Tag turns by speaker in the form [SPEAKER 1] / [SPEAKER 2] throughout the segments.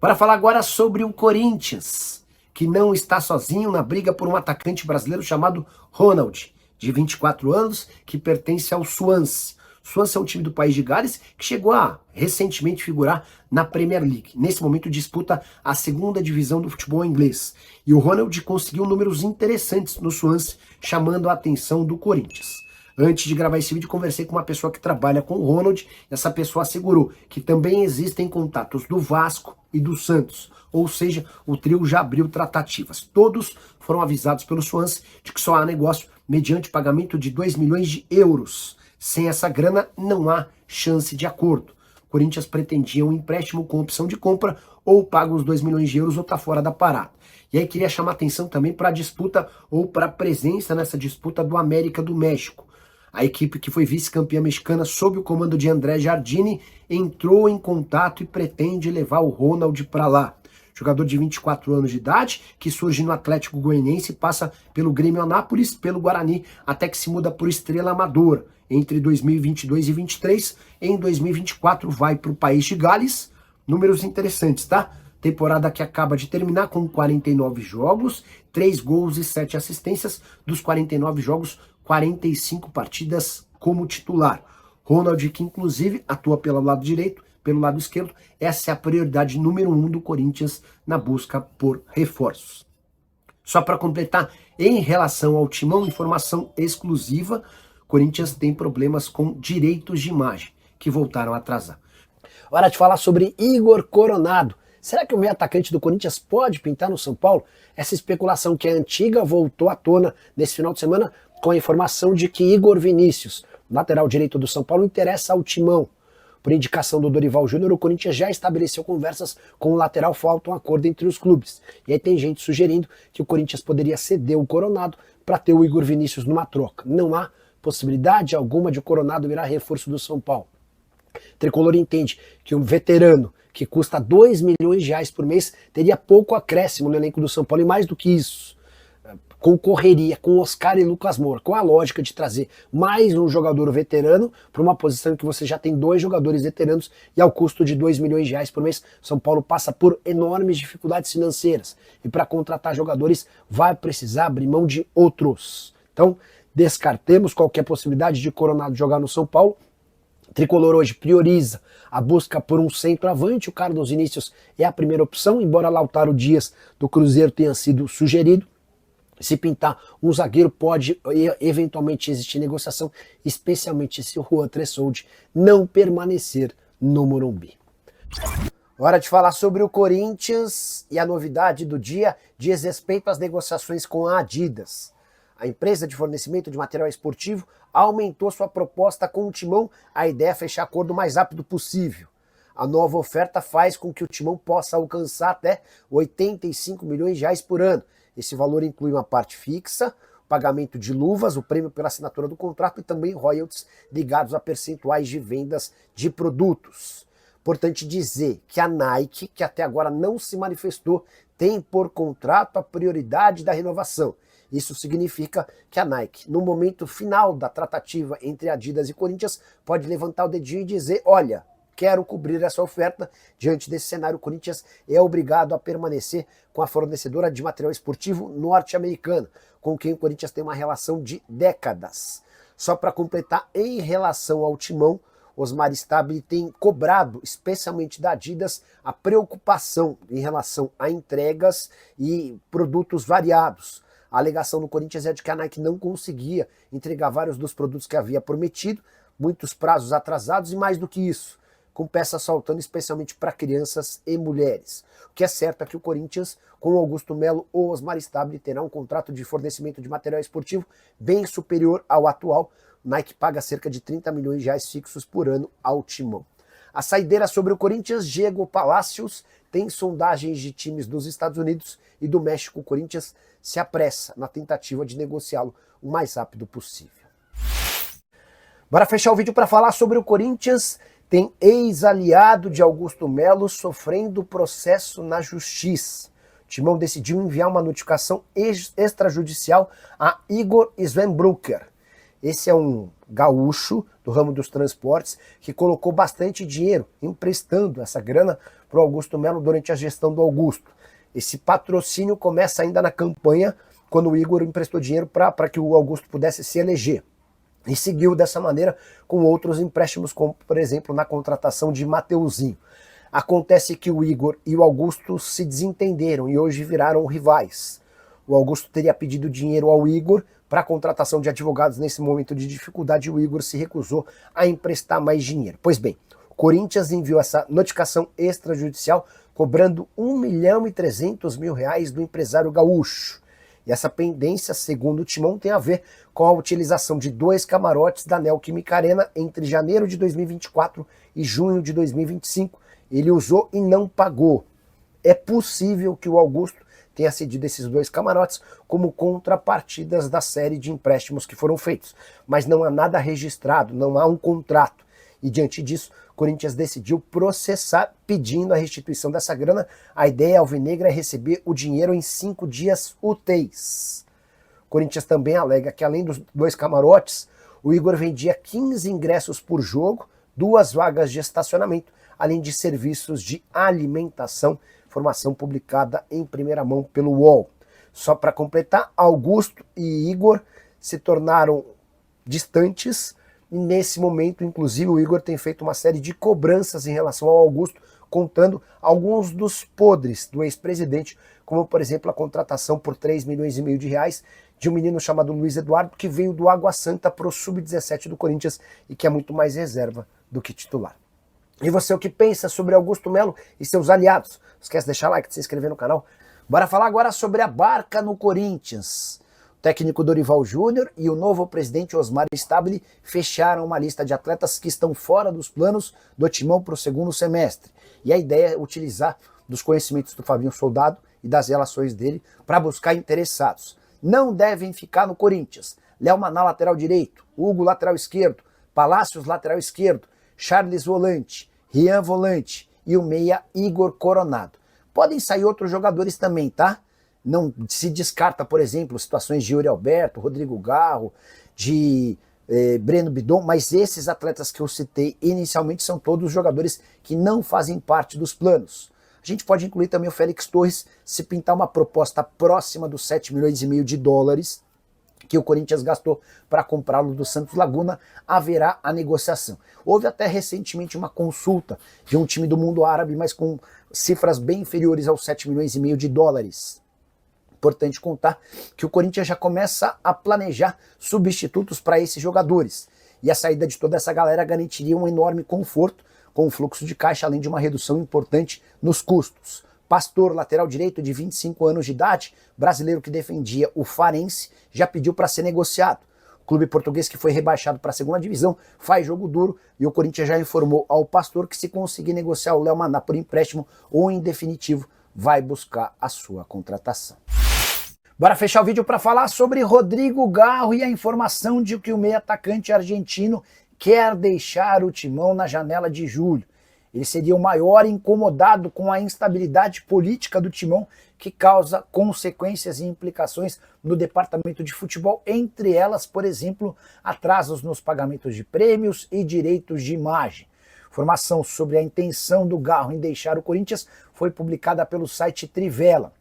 [SPEAKER 1] Para falar agora sobre o Corinthians, que não está sozinho na briga por um atacante brasileiro chamado Ronald, de 24 anos, que pertence ao Swansea. Swansea é um time do país de Gales que chegou a recentemente figurar na Premier League. Nesse momento disputa a segunda divisão do futebol inglês. E o Ronald conseguiu números interessantes no Swansea, chamando a atenção do Corinthians. Antes de gravar esse vídeo, conversei com uma pessoa que trabalha com o Ronald, e essa pessoa assegurou que também existem contatos do Vasco e do Santos, ou seja, o trio já abriu tratativas. Todos foram avisados pelo Swansea de que só há negócio mediante pagamento de 2 milhões de euros. Sem essa grana, não há chance de acordo. O Corinthians pretendia um empréstimo com opção de compra, ou paga os 2 milhões de euros ou está fora da parada. E aí queria chamar atenção também para a disputa, ou para a presença nessa disputa do América do México. A equipe que foi vice-campeã mexicana sob o comando de André Jardine entrou em contato e pretende levar o Ronald para lá. Jogador de 24 anos de idade, que surge no Atlético Goianiense, passa pelo Grêmio Anápolis, pelo Guarani, até que se muda por Estrela Amadora. Entre 2022 e 2023, em 2024 vai para o país de Gales. Números interessantes, tá? Temporada que acaba de terminar com 49 jogos, 3 gols e 7 assistências. Dos 49 jogos, 45 partidas como titular. Ronald, que inclusive atua pelo lado direito, pelo lado esquerdo, essa é a prioridade número 1 do Corinthians na busca por reforços. Só para completar, em relação ao Timão, informação exclusiva, Corinthians tem problemas com direitos de imagem, que voltaram a atrasar. Hora de falar sobre Igor Coronado. Será que o meio atacante do Corinthians pode pintar no São Paulo? Essa especulação que é antiga voltou à tona nesse final de semana com a informação de que Igor Vinícius, lateral direito do São Paulo, interessa ao Timão. Por indicação do Dorival Júnior, o Corinthians já estabeleceu conversas com o lateral, falta um acordo entre os clubes. E aí tem gente sugerindo que o Corinthians poderia ceder o Coronado para ter o Igor Vinícius numa troca. Não há possibilidade alguma de o Coronado virar reforço do São Paulo. O Tricolor entende que um veterano que custa 2 milhões de reais por mês teria pouco acréscimo no elenco do São Paulo, e mais do que isso, concorreria com Oscar e Lucas Moura, com a lógica de trazer mais um jogador veterano para uma posição em que você já tem 2 jogadores veteranos, e ao custo de 2 milhões de reais por mês, São Paulo passa por enormes dificuldades financeiras, e para contratar jogadores vai precisar abrir mão de outros. Então, descartemos qualquer possibilidade de Coronado jogar no São Paulo. O Tricolor hoje prioriza a busca por um centroavante. O Carlos Vinícius é a primeira opção, embora Lautaro Dias do Cruzeiro tenha sido sugerido. Se pintar um zagueiro, pode eventualmente existir negociação, especialmente se o Juan Tressoldi não permanecer no Morumbi. Hora de falar sobre o Corinthians e a novidade do dia diz respeito às negociações com a Adidas. A empresa de fornecimento de material esportivo aumentou sua proposta com o Timão. A ideia é fechar acordo o mais rápido possível. A nova oferta faz com que o Timão possa alcançar até 85 milhões de reais por ano. Esse valor inclui uma parte fixa, pagamento de luvas, o prêmio pela assinatura do contrato e também royalties ligados a percentuais de vendas de produtos. Importante dizer que a Nike, que até agora não se manifestou, tem por contrato a prioridade da renovação. Isso significa que a Nike, no momento final da tratativa entre Adidas e Corinthians, pode levantar o dedinho e dizer: olha, quero cobrir essa oferta. Diante desse cenário, o Corinthians é obrigado a permanecer com a fornecedora de material esportivo norte-americana, com quem o Corinthians tem uma relação de décadas. Só para completar, em relação ao Timão, Osmar Stabile tem cobrado, especialmente da Adidas, a preocupação em relação a entregas e produtos variados. A alegação do Corinthians é de que a Nike não conseguia entregar vários dos produtos que havia prometido, muitos prazos atrasados e mais do que isso, com peças faltando especialmente para crianças e mulheres. O que é certo é que o Corinthians, com Augusto Melo ou Osmar Stabile, terá um contrato de fornecimento de material esportivo bem superior ao atual. Nike paga cerca de 30 milhões de reais fixos por ano ao Timão. A saideira sobre o Corinthians, Diego Palacios, tem sondagens de times dos Estados Unidos e do México. O Corinthians se apressa na tentativa de negociá-lo o mais rápido possível. Bora fechar o vídeo para falar sobre o Corinthians. Tem ex-aliado de Augusto Melo sofrendo processo na justiça. O Timão decidiu enviar uma notificação extrajudicial a Igor Svenbrucker. Esse é um gaúcho do ramo dos transportes que colocou bastante dinheiro emprestando essa grana para o Augusto Melo durante a gestão do Augusto. Esse patrocínio começa ainda na campanha, quando o Igor emprestou dinheiro para que o Augusto pudesse se eleger. E seguiu dessa maneira com outros empréstimos, como por exemplo na contratação de Mateuzinho. Acontece que o Igor e o Augusto se desentenderam e hoje viraram rivais. O Augusto teria pedido dinheiro ao Igor para a contratação de advogados nesse momento de dificuldade e o Igor se recusou a emprestar mais dinheiro. Pois bem, o Corinthians enviou essa notificação extrajudicial cobrando R$1.300.000 do empresário gaúcho. E essa pendência, segundo o Timão, tem a ver com a utilização de 2 camarotes da Neoquímica Arena entre janeiro de 2024 e junho de 2025. Ele usou e não pagou. É possível que o Augusto tenha cedido esses 2 camarotes como contrapartidas da série de empréstimos que foram feitos. Mas não há nada registrado, não há um contrato. E diante disso, o Corinthians decidiu processar pedindo a restituição dessa grana. A ideia alvinegra é receber o dinheiro em 5 dias úteis. O Corinthians também alega que além dos 2 camarotes, o Igor vendia 15 ingressos por jogo, 2 vagas de estacionamento, além de serviços de alimentação, informação publicada em primeira mão pelo UOL. Só para completar, Augusto e Igor se tornaram distantes e nesse momento, inclusive, o Igor tem feito uma série de cobranças em relação ao Augusto, contando alguns dos podres do ex-presidente, como por exemplo a contratação por R$3,5 milhões de um menino chamado Luiz Eduardo, que veio do Água Santa para o Sub-17 do Corinthians e que é muito mais reserva do que titular. E você, o que pensa sobre Augusto Melo e seus aliados? Não esquece de deixar like, de se inscrever no canal. Bora falar agora sobre a barca no Corinthians. O técnico Dorival Júnior e o novo presidente Osmar Stabile fecharam uma lista de atletas que estão fora dos planos do Timão para o segundo semestre. E a ideia é utilizar dos conhecimentos do Fabinho Soldado e das relações dele para buscar interessados. Não devem ficar no Corinthians. Léo Maná, lateral direito, Hugo, lateral esquerdo, Palácios, lateral esquerdo, Charles, volante, Rian, volante e o meia Igor Coronado. Podem sair outros jogadores também, tá? Não se descarta, por exemplo, situações de Yuri Alberto, Rodrigo Garro, de Breno Bidon, mas esses atletas que eu citei inicialmente são todos jogadores que não fazem parte dos planos. A gente pode incluir também o Félix Torres, se pintar uma proposta próxima dos R$7,5 milhões que o Corinthians gastou para comprá-lo do Santos Laguna, haverá a negociação. Houve até recentemente uma consulta de um time do mundo árabe, mas com cifras bem inferiores aos R$7,5 milhões. Importante contar que o Corinthians já começa a planejar substitutos para esses jogadores. E a saída de toda essa galera garantiria um enorme conforto com o fluxo de caixa, além de uma redução importante nos custos. Pastor, lateral direito de 25 anos de idade, brasileiro que defendia o Farense, já pediu para ser negociado. O clube português que foi rebaixado para a segunda divisão faz jogo duro e o Corinthians já informou ao Pastor que se conseguir negociar o Léo Maná por empréstimo ou em definitivo, vai buscar a sua contratação. Bora fechar o vídeo para falar sobre Rodrigo Garro e a informação de que o meio atacante argentino quer deixar o Timão na janela de julho. Ele seria o maior incomodado com a instabilidade política do Timão, que causa consequências e implicações no departamento de futebol, entre elas, por exemplo, atrasos nos pagamentos de prêmios e direitos de imagem. Informação sobre a intenção do Garro em deixar o Corinthians foi publicada pelo site Trivela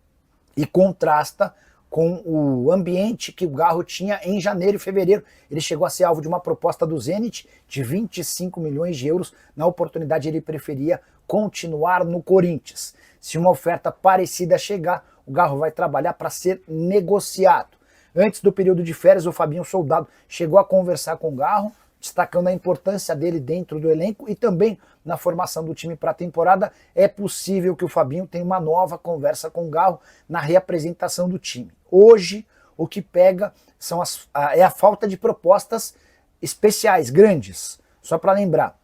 [SPEAKER 1] e contrasta com o ambiente que o Garro tinha em janeiro e fevereiro. Ele chegou a ser alvo de uma proposta do Zenit de 25 milhões de euros. Na oportunidade, ele preferia continuar no Corinthians. Se uma oferta parecida chegar, o Garro vai trabalhar para ser negociado. Antes do período de férias, o Fabinho Soldado chegou a conversar com o Garro, destacando a importância dele dentro do elenco e também na formação do time para a temporada. É possível que o Fabinho tenha uma nova conversa com o Garro na reapresentação do time. Hoje, o que pega é a falta de propostas especiais, grandes. Só para lembrar,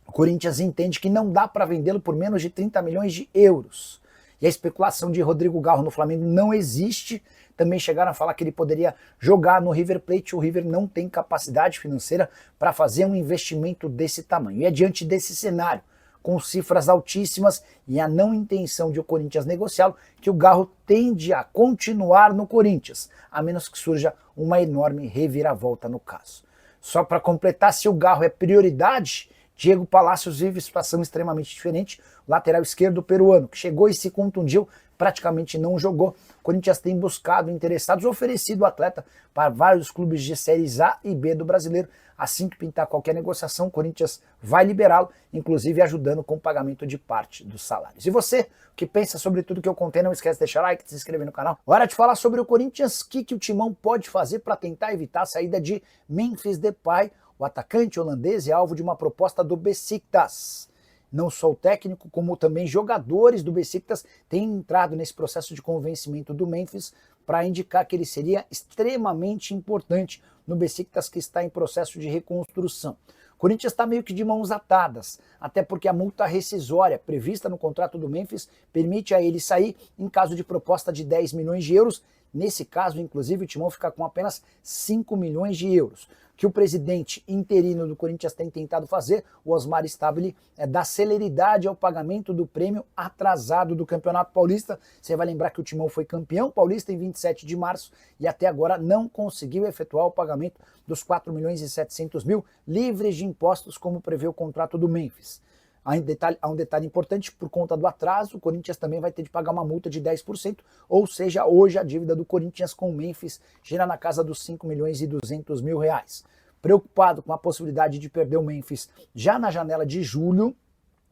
[SPEAKER 1] o Corinthians entende que não dá para vendê-lo por menos de 30 milhões de euros. E a especulação de Rodrigo Garro no Flamengo não existe. Também chegaram a falar que ele poderia jogar no River Plate. O River não tem capacidade financeira para fazer um investimento desse tamanho. E é diante desse cenário, com cifras altíssimas e a não intenção de o Corinthians negociá-lo, que o Garro tende a continuar no Corinthians, a menos que surja uma enorme reviravolta no caso.
[SPEAKER 2] Só para completar, se o Garro é prioridade, Diego Palacios vive situação extremamente diferente. O lateral esquerdo peruano, que chegou e se contundiu, praticamente não jogou. O Corinthians tem buscado interessados, oferecido o atleta para vários clubes de séries A e B do brasileiro. Assim que pintar qualquer negociação, o Corinthians vai liberá-lo, inclusive ajudando com o pagamento de parte dos salários. E você, o que pensa sobre tudo que eu contei, não esquece de deixar like, de se inscrever no canal. Hora de falar sobre o Corinthians, o que o Timão pode fazer para tentar evitar a saída de Memphis Depay. O atacante holandês é alvo de uma proposta do Besiktas. Não só o técnico, como também jogadores do Besiktas têm entrado nesse processo de convencimento do Memphis para indicar que ele seria extremamente importante no Besiktas, que está em processo de reconstrução. O Corinthians está meio que de mãos atadas, até porque a multa rescisória prevista no contrato do Memphis permite a ele sair em caso de proposta de 10 milhões de euros. Nesse caso, inclusive, o Timão fica com apenas 5 milhões de euros. O que o presidente interino do Corinthians tem tentado fazer, o Osmar Stabile, é dar celeridade ao pagamento do prêmio atrasado do Campeonato Paulista. Você vai lembrar que o Timão foi campeão paulista em 27 de março e até agora não conseguiu efetuar o pagamento dos 4 milhões e 700 mil livres de impostos, como prevê o contrato do Memphis. Há um detalhe importante: por conta do atraso, o Corinthians também vai ter de pagar uma multa de 10%, ou seja, hoje a dívida do Corinthians com o Memphis gira na casa dos 5 milhões e 200 mil reais. Preocupado com a possibilidade de perder o Memphis já na janela de julho,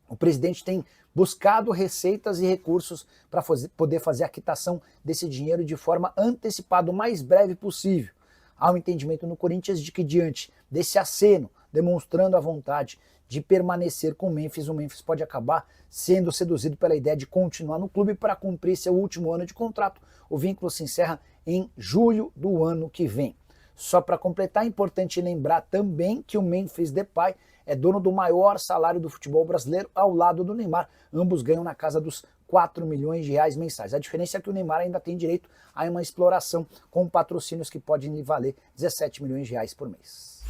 [SPEAKER 2] o presidente tem buscado receitas e recursos para poder fazer a quitação desse dinheiro de forma antecipada, o mais breve possível. Há um entendimento no Corinthians de que, diante desse aceno, demonstrando a vontade de permanecer com o Memphis pode acabar sendo seduzido pela ideia de continuar no clube para cumprir seu último ano de contrato. O vínculo se encerra em julho do ano que vem. Só para completar, é importante lembrar também que o Memphis Depay é dono do maior salário do futebol brasileiro ao lado do Neymar. Ambos ganham na casa dos 4 milhões de reais mensais. A diferença é que o Neymar ainda tem direito a uma exploração com patrocínios que podem lhe valer 17 milhões de reais por mês.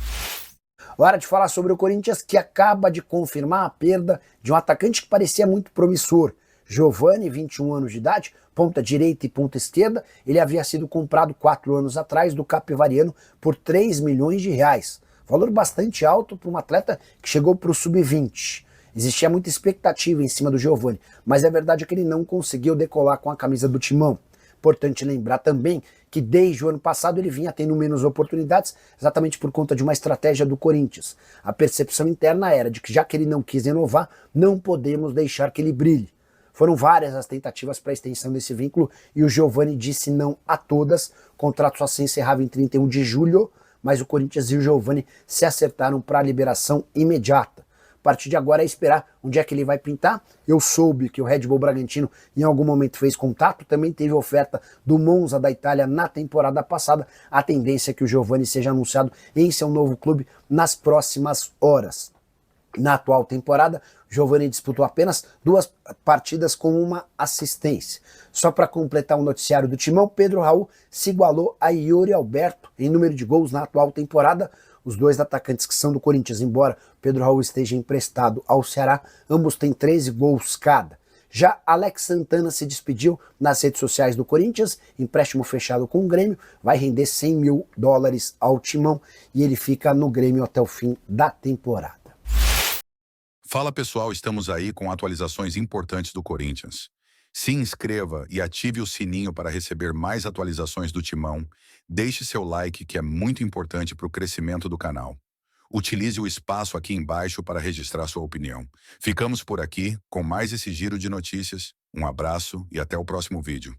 [SPEAKER 2] Hora de falar sobre o Corinthians, que acaba de confirmar a perda de um atacante que parecia muito promissor. Giovani, 21 anos de idade, ponta direita e ponta esquerda. Ele havia sido comprado 4 anos atrás do Capivariano por 3 milhões de reais. Valor bastante alto para um atleta que chegou para o sub-20. Existia muita expectativa em cima do Giovani, mas a verdade é que ele não conseguiu decolar com a camisa do Timão. Importante lembrar também que desde o ano passado ele vinha tendo menos oportunidades, exatamente por conta de uma estratégia do Corinthians. A percepção interna era de que, já que ele não quis renovar, não podemos deixar que ele brilhe. Foram várias as tentativas para a extensão desse vínculo e o Giovani disse não a todas. O contrato só se encerrava em 31 de julho, mas o Corinthians e o Giovani se acertaram para a liberação imediata. A partir de agora é esperar onde é que ele vai pintar. Eu soube que o Red Bull Bragantino em algum momento fez contato, também teve oferta do Monza da Itália na temporada passada. A tendência é que o Giovani seja anunciado em seu novo clube nas próximas horas. Na atual temporada, Giovani disputou apenas 2 partidas com uma assistência. Só para completar o noticiário do Timão, Pedro Raul se igualou a Yuri Alberto em número de gols na atual temporada. Os dois atacantes que são do Corinthians, embora Pedro Raul esteja emprestado ao Ceará, ambos têm 13 gols cada. Já Alex Santana se despediu nas redes sociais do Corinthians, empréstimo fechado com o Grêmio, vai render $100 mil ao Timão e ele fica no Grêmio até o fim da temporada.
[SPEAKER 3] Fala pessoal, estamos aí com atualizações importantes do Corinthians. Se inscreva e ative o sininho para receber mais atualizações do Timão. Deixe seu like, que é muito importante para o crescimento do canal. Utilize o espaço aqui embaixo para registrar sua opinião. Ficamos por aqui com mais esse giro de notícias. Um abraço e até o próximo vídeo.